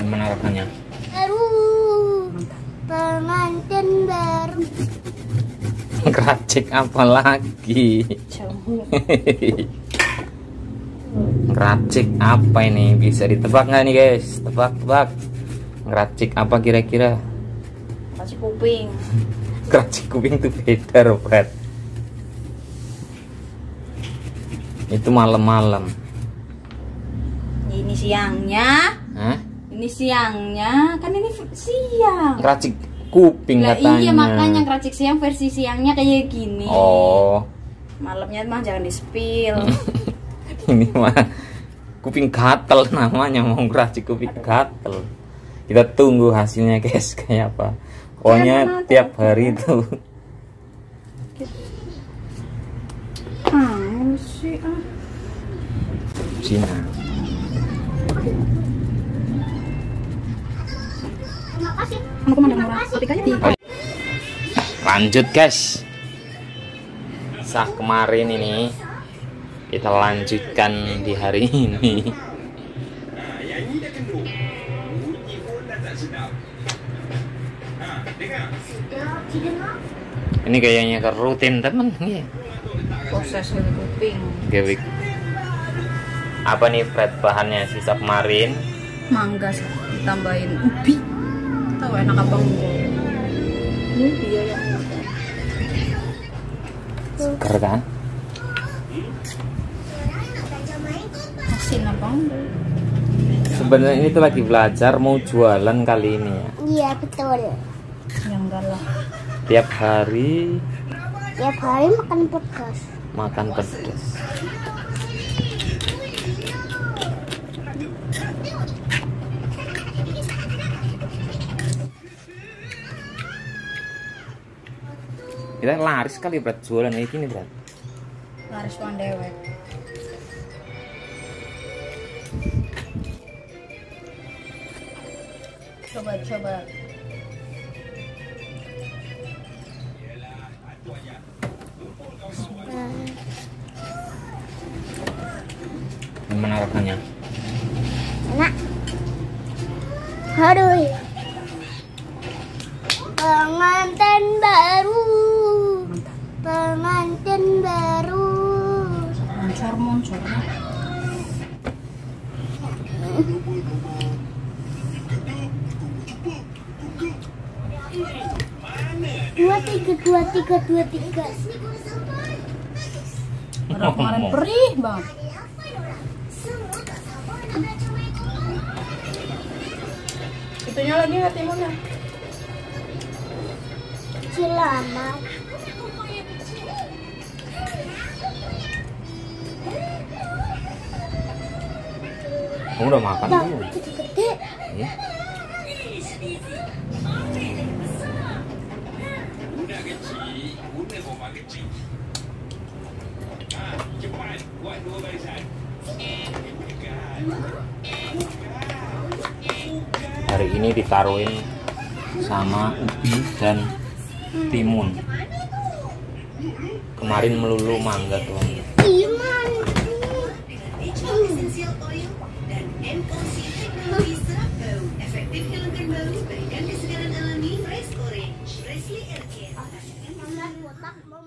Gimana rasanya? Aduh, pengantin baru. Ngeracik apa lagi? Ngeracik apa ini? Bisa ditebak nggak nih guys? Tebak. Ngeracik apa kira-kira? Ngeracik kuping. Ngeracik kuping tuh beda, Robert. Itu malam-malam. Ini siangnya. Hah? Ini siangnya. Kan ini siang. Ngeracik kuping Lah katanya. iya, makanya ngeracik siang versi siangnya kayak gini. Oh. Malamnya mah jangan di-spill. Ini mah kuping gatel namanya, mau ngeracik kuping gatel. Kita tunggu hasilnya guys, kayak apa. Pokoknya tiap hari itu. Cina. Lanjut guys. Sah kemarin ini kita lanjutkan di hari ini. Ini kayaknya ke rutin temen ya. Proses kuping. Gewik. Apa nih Fred bahannya sisa kemarin? Mangga sih, ditambahin ubi. Tahu enak apa enggak? Ini dia yang Seger kan? asin apa enggak? Sebenarnya ini tuh lagi belajar mau jualan kali ini ya. Iya betul. Ya enggak lah. Tiap hari makan pedas. makan pedas. Kita laris kali berat jualan kayak gini berat. Laris pandewek. Coba. Gimana rasanya? Enak. Aduh. Pengantin baru. Pengantin baru. Moncor. Dua tiga. Berat kemarin perih bang. Itunya lagi nggak timunnya? Selamat. Kamu udah makan belum? Gede-gede. Iya. Hari ini ditaruhin sama ubi dan timun. Kemarin melulu mangga tuh. Iman. Efektif hilangkan bau, berikan kesegaran alami Fresh Orange, Freshly Air Care. Mama botak mau